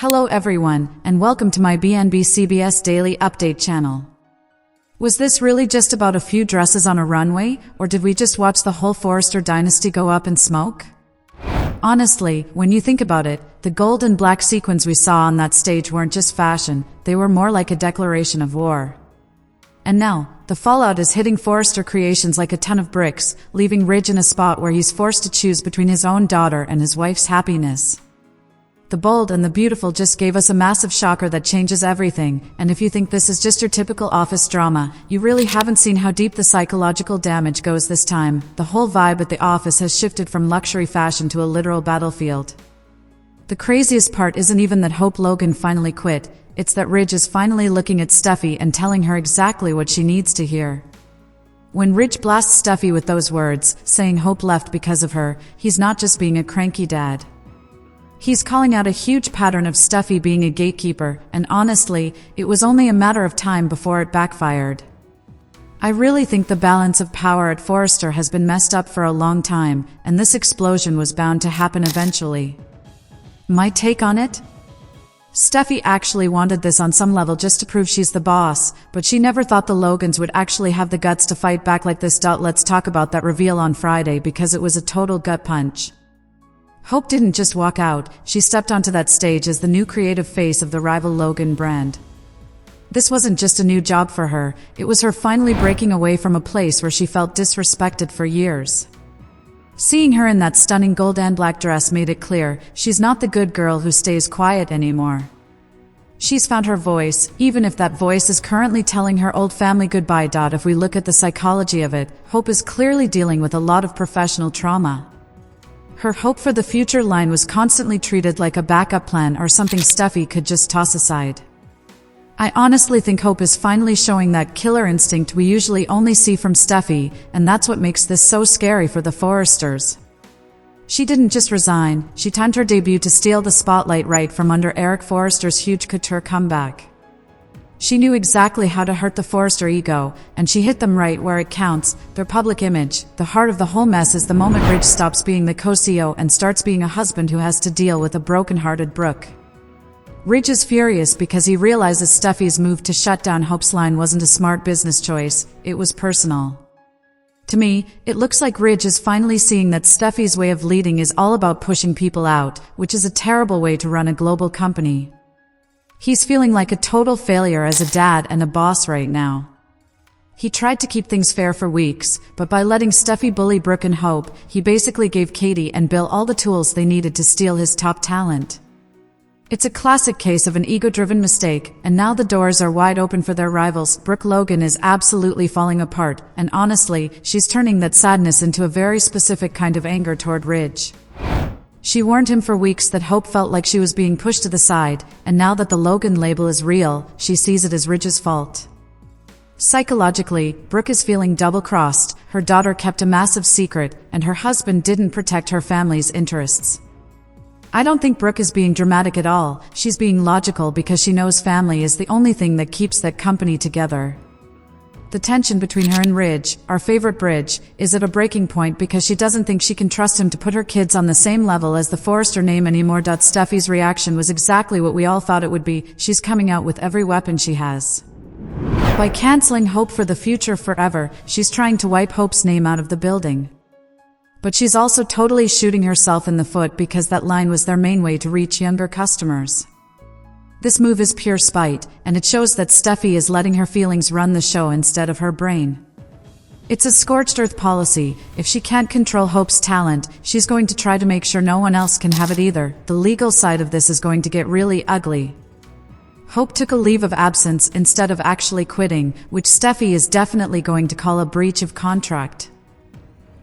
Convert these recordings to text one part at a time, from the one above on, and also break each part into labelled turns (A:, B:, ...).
A: Hello everyone, and welcome to my BNB CBS Daily Update channel. Was this really just about a few dresses on a runway, or did we just watch the whole Forrester dynasty go up in smoke? Honestly, when you think about it, the gold and black sequins we saw on that stage weren't just fashion, they were more like a declaration of war. And now, the fallout is hitting Forrester Creations like a ton of bricks, leaving Ridge in a spot where he's forced to choose between his own daughter and his wife's happiness. The bold and the beautiful just gave us a massive shocker that changes everything, and if you think this is just your typical office drama, you really haven't seen how deep the psychological damage goes this time. The whole vibe at the office has shifted from luxury fashion to a literal battlefield. The craziest part isn't even that Logan finally quit, it's that Ridge is finally looking at Steffy and telling her exactly what she needs to hear. When Ridge blasts Steffy with those words, saying Hope left because of her, he's not just being a cranky dad. He's calling out a huge pattern of Steffy being a gatekeeper, and honestly, it was only a matter of time before it backfired. I really think the balance of power at Forrester has been messed up for a long time, and this explosion was bound to happen eventually. My take on it? Steffy actually wanted this on some level just to prove she's the boss, but she never thought the Logans would actually have the guts to fight back like this. Let's talk about that reveal on Friday because it was a total gut punch. Hope didn't just walk out, she stepped onto that stage as the new creative face of the rival Logan brand. This wasn't just a new job for her, it was her finally breaking away from a place where she felt disrespected for years. Seeing her in that stunning gold and black dress made it clear, she's not the good girl who stays quiet anymore. She's found her voice, even if that voice is currently telling her old family goodbye. If we look at the psychology of it, Hope is clearly dealing with a lot of professional trauma. Her hope for the future line was constantly treated like a backup plan or something Steffy could just toss aside. I honestly think Hope is finally showing that killer instinct we usually only see from Steffy, and that's what makes this so scary for the Forresters. She didn't just resign, she timed her debut to steal the spotlight right from under Eric Forrester's huge couture comeback. She knew exactly how to hurt the Forrester ego, and she hit them right where it counts, their public image. The heart of the whole mess is the moment Ridge stops being the co-CEO and starts being a husband who has to deal with a broken-hearted Brooke. Ridge is furious because he realizes Steffy's move to shut down Hope's line wasn't a smart business choice, it was personal. To me, it looks like Ridge is finally seeing that Steffy's way of leading is all about pushing people out, which is a terrible way to run a global company. He's feeling like a total failure as a dad and a boss right now. He tried to keep things fair for weeks, but by letting Steffy bully Brooke and Hope, he basically gave Katie and Bill all the tools they needed to steal his top talent. It's a classic case of an ego-driven mistake, and now the doors are wide open for their rivals. Brooke Logan is absolutely falling apart, and honestly, she's turning that sadness into a very specific kind of anger toward Ridge. She warned him for weeks that Hope felt like she was being pushed to the side, and now that the Logan label is real, she sees it as Ridge's fault. Psychologically, Brooke is feeling double-crossed, her daughter kept a massive secret, and her husband didn't protect her family's interests. I don't think Brooke is being dramatic at all, she's being logical because she knows family is the only thing that keeps that company together. The tension between her and Ridge, our favorite Bridge, is at a breaking point because she doesn't think she can trust him to put her kids on the same level as the Forrester name anymore. Steffy's reaction was exactly what we all thought it would be, she's coming out with every weapon she has. By canceling Hope for the future forever, she's trying to wipe Hope's name out of the building. But she's also totally shooting herself in the foot because that line was their main way to reach younger customers. This move is pure spite, and it shows that Steffy is letting her feelings run the show instead of her brain. It's a scorched earth policy. If she can't control Hope's talent, she's going to try to make sure no one else can have it either. The legal side of this is going to get really ugly. Hope took a leave of absence instead of actually quitting, which Steffy is definitely going to call a breach of contract.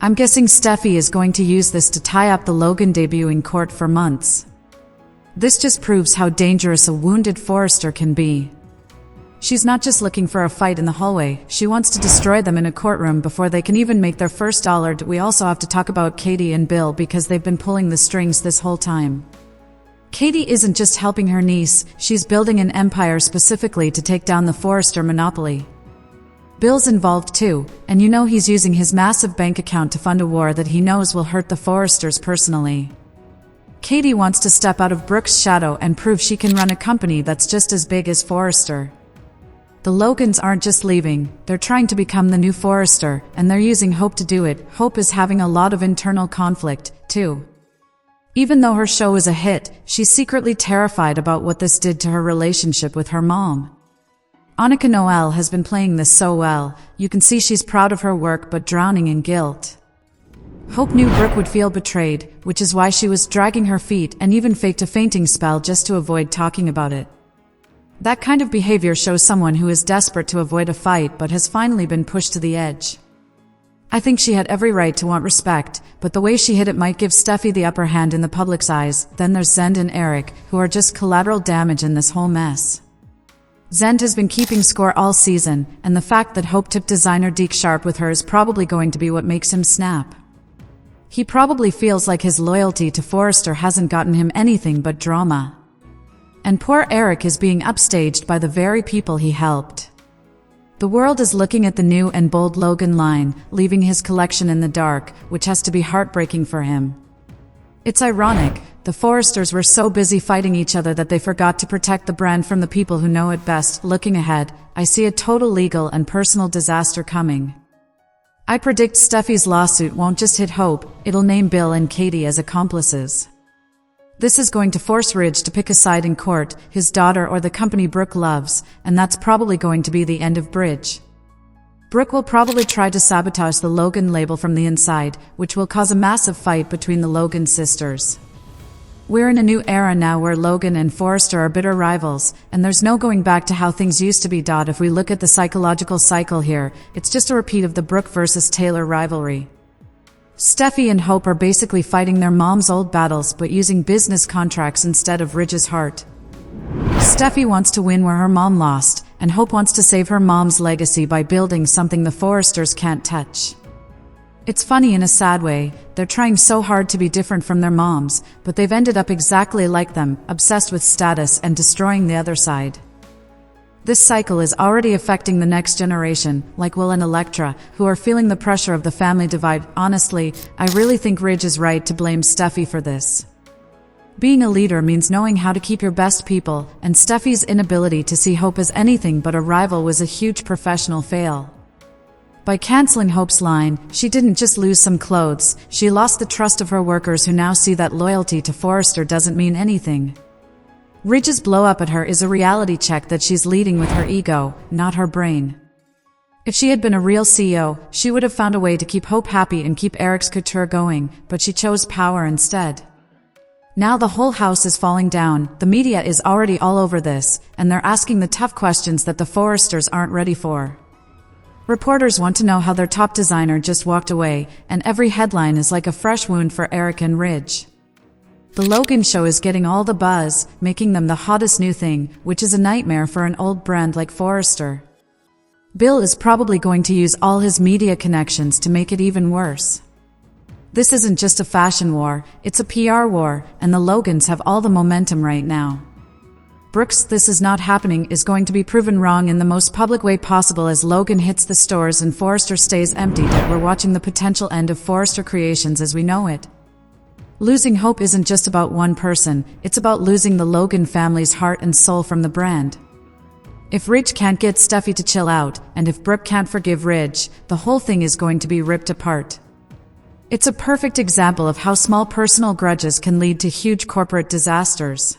A: I'm guessing Steffy is going to use this to tie up the Logan debut in court for months. This just proves how dangerous a wounded Forrester can be. She's not just looking for a fight in the hallway, she wants to destroy them in a courtroom before they can even make their first dollar. We also have to talk about Katie and Bill because they've been pulling the strings this whole time. Katie isn't just helping her niece, she's building an empire specifically to take down the Forrester monopoly. Bill's involved too, and you know he's using his massive bank account to fund a war that he knows will hurt the Forresters personally. Katie wants to step out of Brooke's shadow and prove she can run a company that's just as big as Forrester. The Logans aren't just leaving, they're trying to become the new Forrester, and they're using Hope to do it. Hope is having a lot of internal conflict, too. Even though her show is a hit, she's secretly terrified about what this did to her relationship with her mom. Annika Noel has been playing this so well. You can see she's proud of her work but drowning in guilt. Hope knew Brooke would feel betrayed, which is why she was dragging her feet and even faked a fainting spell just to avoid talking about it. That kind of behavior shows someone who is desperate to avoid a fight but has finally been pushed to the edge. I think she had every right to want respect, but the way she hit it might give Steffy the upper hand in the public's eyes. Then there's Zend and Eric, who are just collateral damage in this whole mess. Zend has been keeping score all season, and the fact that Hope tipped designer Deke Sharp with her is probably going to be what makes him snap. He probably feels like his loyalty to Forrester hasn't gotten him anything but drama. And poor Eric is being upstaged by the very people he helped. The world is looking at the new and bold Logan line, leaving his collection in the dark, which has to be heartbreaking for him. It's ironic, the Forresters were so busy fighting each other that they forgot to protect the brand from the people who know it best. Looking ahead, I see a total legal and personal disaster coming. I predict Steffy's lawsuit won't just hit Hope, it'll name Bill and Katie as accomplices. This is going to force Ridge to pick a side in court, his daughter or the company Brooke loves, and that's probably going to be the end of Bridge. Brooke will probably try to sabotage the Logan label from the inside, which will cause a massive fight between the Logan sisters. We're in a new era now where Logan and Forrester are bitter rivals, and there's no going back to how things used to be. If we look at the psychological cycle here, it's just a repeat of the Brooke versus Taylor rivalry. Steffy and Hope are basically fighting their mom's old battles but using business contracts instead of Ridge's heart. Steffy wants to win where her mom lost, and Hope wants to save her mom's legacy by building something the Forresters can't touch. It's funny in a sad way, they're trying so hard to be different from their moms, but they've ended up exactly like them, obsessed with status and destroying the other side. This cycle is already affecting the next generation, like Will and Elektra, who are feeling the pressure of the family divide. Honestly, I really think Ridge is right to blame Steffy for this. Being a leader means knowing how to keep your best people, and Steffy's inability to see Hope as anything but a rival was a huge professional fail. By canceling Hope's line, she didn't just lose some clothes, she lost the trust of her workers who now see that loyalty to Forrester doesn't mean anything. Ridge's blow up at her is a reality check that she's leading with her ego, not her brain. If she had been a real CEO, she would have found a way to keep Hope happy and keep Eric's couture going, but she chose power instead. Now the whole house is falling down, the media is already all over this, and they're asking the tough questions that the Forresters aren't ready for. Reporters want to know how their top designer just walked away, and every headline is like a fresh wound for Eric and Ridge. The Logan show is getting all the buzz, making them the hottest new thing, which is a nightmare for an old brand like Forrester. Bill is probably going to use all his media connections to make it even worse. This isn't just a fashion war, it's a PR war, and the Logans have all the momentum right now. Brooke's "this is not happening" is going to be proven wrong in the most public way possible as Logan hits the stores and Forrester stays empty. We're watching the potential end of Forrester Creations as we know it. Losing Hope isn't just about one person, it's about losing the Logan family's heart and soul from the brand. If Ridge can't get Steffy to chill out, and if Brooke can't forgive Ridge, the whole thing is going to be ripped apart. It's a perfect example of how small personal grudges can lead to huge corporate disasters.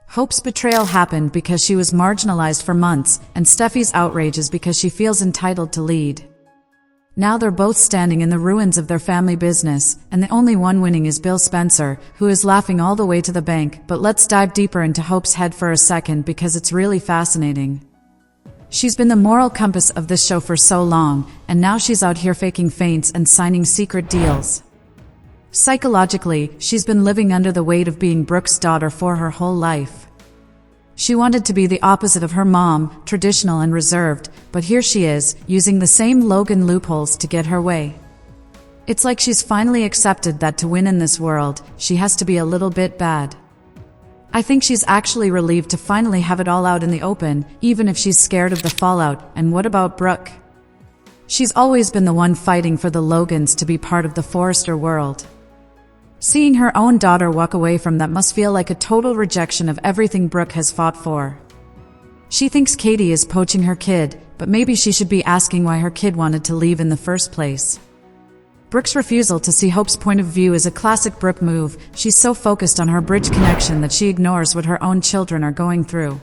A: Hope's betrayal happened because she was marginalized for months, and Steffy's outrage is because she feels entitled to lead. Now they're both standing in the ruins of their family business, and the only one winning is Bill Spencer, who is laughing all the way to the bank. But let's dive deeper into Hope's head for a second because it's really fascinating. She's been the moral compass of this show for so long, and now she's out here faking faints and signing secret deals. Psychologically, she's been living under the weight of being Brooke's daughter for her whole life. She wanted to be the opposite of her mom, traditional and reserved, but here she is, using the same Logan loopholes to get her way. It's like she's finally accepted that to win in this world, she has to be a little bit bad. I think she's actually relieved to finally have it all out in the open, even if she's scared of the fallout. And what about Brooke? She's always been the one fighting for the Logans to be part of the Forrester world. Seeing her own daughter walk away from that must feel like a total rejection of everything Brooke has fought for. She thinks Katie is poaching her kid, but maybe she should be asking why her kid wanted to leave in the first place. Brooke's refusal to see Hope's point of view is a classic Brooke move. She's so focused on her bridge connection that she ignores what her own children are going through.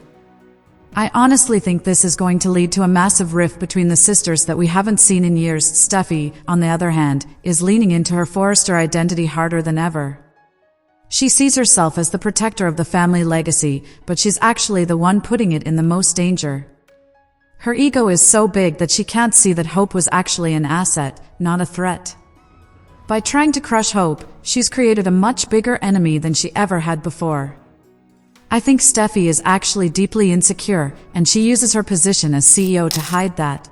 A: I honestly think this is going to lead to a massive rift between the sisters that we haven't seen in years. Steffy, on the other hand, is leaning into her Forrester identity harder than ever. She sees herself as the protector of the family legacy, but she's actually the one putting it in the most danger. Her ego is so big that she can't see that Hope was actually an asset, not a threat. By trying to crush Hope, she's created a much bigger enemy than she ever had before. I think Steffy is actually deeply insecure, and she uses her position as CEO to hide that.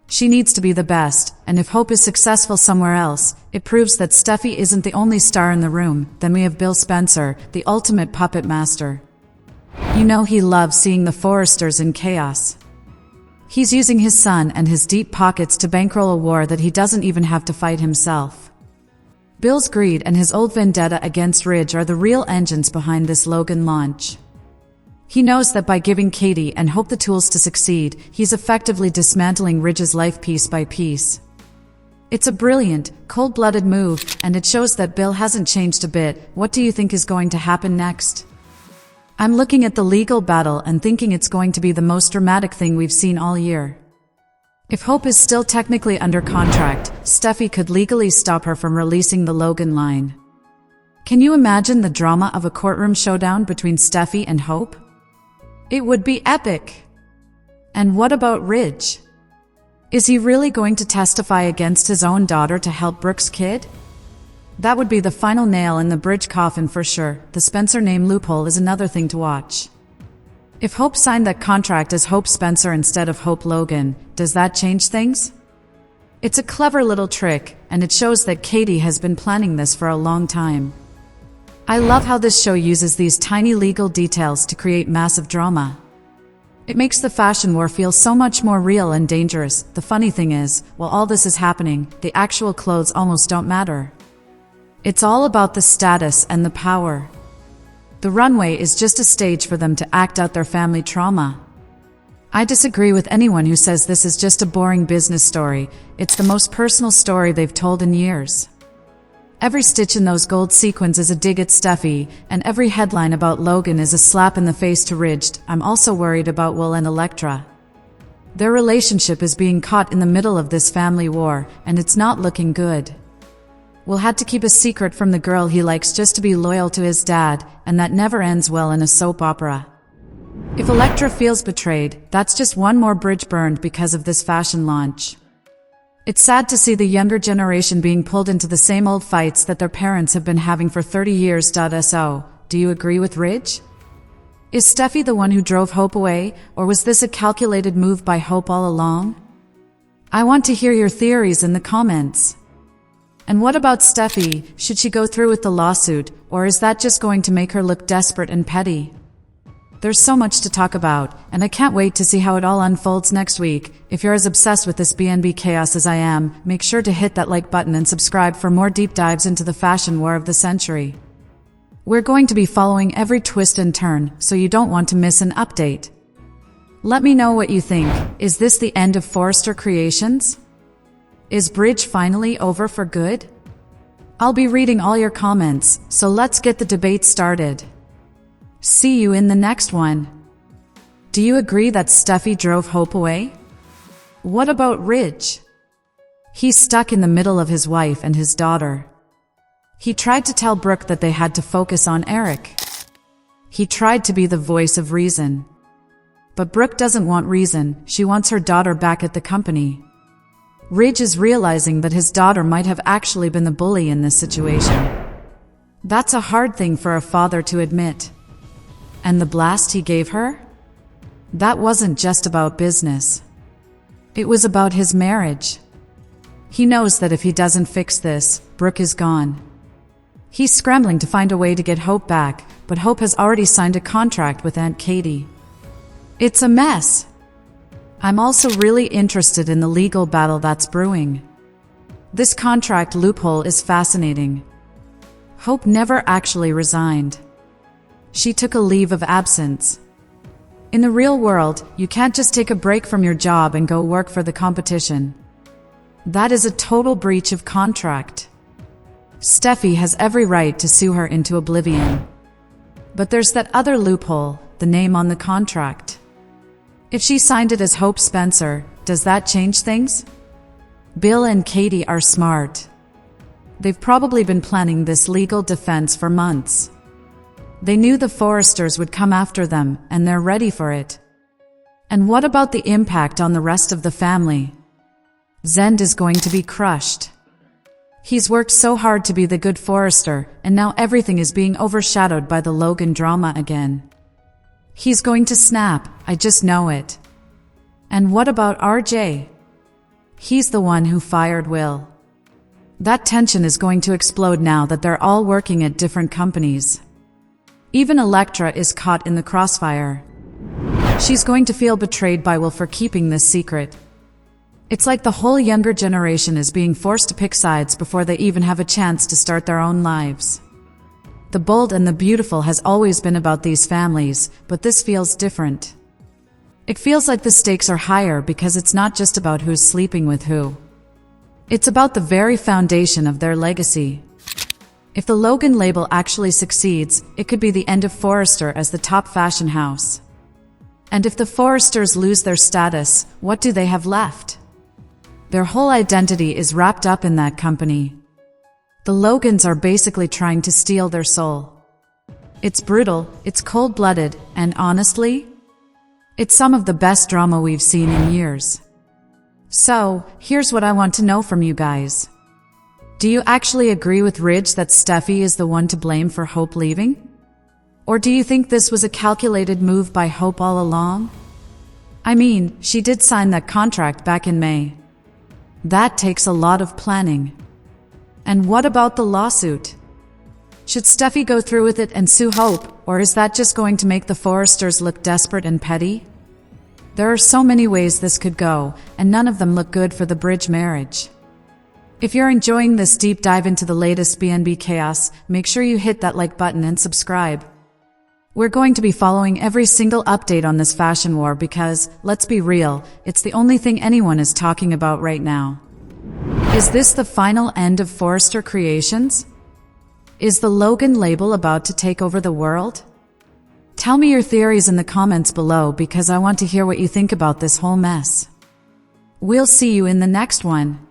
A: She needs to be the best, and if Hope is successful somewhere else, it proves that Steffy isn't the only star in the room. Then we have Bill Spencer, the ultimate puppet master. You know he loves seeing the Forresters in chaos. He's using his son and his deep pockets to bankroll a war that he doesn't even have to fight himself. Bill's greed and his old vendetta against Ridge are the real engines behind this Logan launch. He knows that by giving Katie and Hope the tools to succeed, he's effectively dismantling Ridge's life piece by piece. It's a brilliant, cold-blooded move, and it shows that Bill hasn't changed a bit. What do you think is going to happen next? I'm looking at the legal battle and thinking it's going to be the most dramatic thing we've seen all year. If Hope is still technically under contract, Steffy could legally stop her from releasing the Logan line. Can you imagine the drama of a courtroom showdown between Steffy and Hope? It would be epic. And what about Ridge? Is he really going to testify against his own daughter to help Brooke's kid? That would be the final nail in the bridge coffin for sure. The Spencer name loophole is another thing to watch. If Hope signed that contract as Hope Spencer instead of Hope Logan, does that change things? It's a clever little trick, and it shows that Katie has been planning this for a long time. I love how this show uses these tiny legal details to create massive drama. It makes the fashion war feel so much more real and dangerous. The funny thing is, while all this is happening, the actual clothes almost don't matter. It's all about the status and the power. The runway is just a stage for them to act out their family trauma. I disagree with anyone who says this is just a boring business story. It's the most personal story they've told in years. Every stitch in those gold sequins is a dig at Steffy, and every headline about Logan is a slap in the face to Ridge. I'm also worried about Will and Elektra. Their relationship is being caught in the middle of this family war, and it's not looking good. Will had to keep a secret from the girl he likes just to be loyal to his dad, and that never ends well in a soap opera. If Elektra feels betrayed, that's just one more bridge burned because of this fashion launch. It's sad to see the younger generation being pulled into the same old fights that their parents have been having for 30 years. So, do you agree with Ridge? Is Steffy the one who drove Hope away, or was this a calculated move by Hope all along? I want to hear your theories in the comments. And what about Steffy? Should she go through with the lawsuit, or is that just going to make her look desperate and petty? There's so much to talk about, and I can't wait to see how it all unfolds next week. If you're as obsessed with this BNB chaos as I am, make sure to hit that like button and subscribe for more deep dives into the fashion war of the century. We're going to be following every twist and turn, so you don't want to miss an update. Let me know what you think. Is this the end of Forrester Creations? Is Bridge finally over for good? I'll be reading all your comments, so let's get the debate started. See you in the next one. Do you agree that Steffy drove Hope away? What about Ridge? He's stuck in the middle of his wife and his daughter. He tried to tell Brooke that they had to focus on Eric. He tried to be the voice of reason. But Brooke doesn't want reason, she wants her daughter back at the company. Ridge is realizing that his daughter might have actually been the bully in this situation. That's a hard thing for a father to admit. And the blast he gave her? That wasn't just about business. It was about his marriage. He knows that if he doesn't fix this, Brooke is gone. He's scrambling to find a way to get Hope back, but Hope has already signed a contract with Aunt Katie. It's a mess. I'm also really interested in the legal battle that's brewing. This contract loophole is fascinating. Hope never actually resigned. She took a leave of absence. In the real world, you can't just take a break from your job and go work for the competition. That is a total breach of contract. Steffy has every right to sue her into oblivion. But there's that other loophole, the name on the contract. If she signed it as Hope Spencer, does that change things? Bill and Katie are smart. They've probably been planning this legal defense for months. They knew the Forresters would come after them, and they're ready for it. And what about the impact on the rest of the family? Zend is going to be crushed. He's worked so hard to be the good Forrester, and now everything is being overshadowed by the Logan drama again. He's going to snap, I just know it. And what about RJ? He's the one who fired Will. That tension is going to explode now that they're all working at different companies. Even Elektra is caught in the crossfire. She's going to feel betrayed by Will for keeping this secret. It's like the whole younger generation is being forced to pick sides before they even have a chance to start their own lives. The bold and the beautiful has always been about these families, but this feels different. It feels like the stakes are higher because it's not just about who's sleeping with who. It's about the very foundation of their legacy. If the Logan label actually succeeds, it could be the end of Forrester as the top fashion house. And if the Forresters lose their status, what do they have left? Their whole identity is wrapped up in that company. The Logans are basically trying to steal their soul. It's brutal, it's cold-blooded, and honestly, it's some of the best drama we've seen in years. So, here's what I want to know from you guys. Do you actually agree with Ridge that Steffy is the one to blame for Hope leaving? Or do you think this was a calculated move by Hope all along? I mean, she did sign that contract back in May. That takes a lot of planning. And what about the lawsuit? Should Steffy go through with it and sue Hope, or is that just going to make the Forresters look desperate and petty? There are so many ways this could go, and none of them look good for the Bridge marriage. If you're enjoying this deep dive into the latest BNB chaos, make sure you hit that like button and subscribe. We're going to be following every single update on this fashion war because, let's be real, it's the only thing anyone is talking about right now. Is this the final end of Forrester Creations? Is the Logan label about to take over the world? Tell me your theories in the comments below because I want to hear what you think about this whole mess. We'll see you in the next one.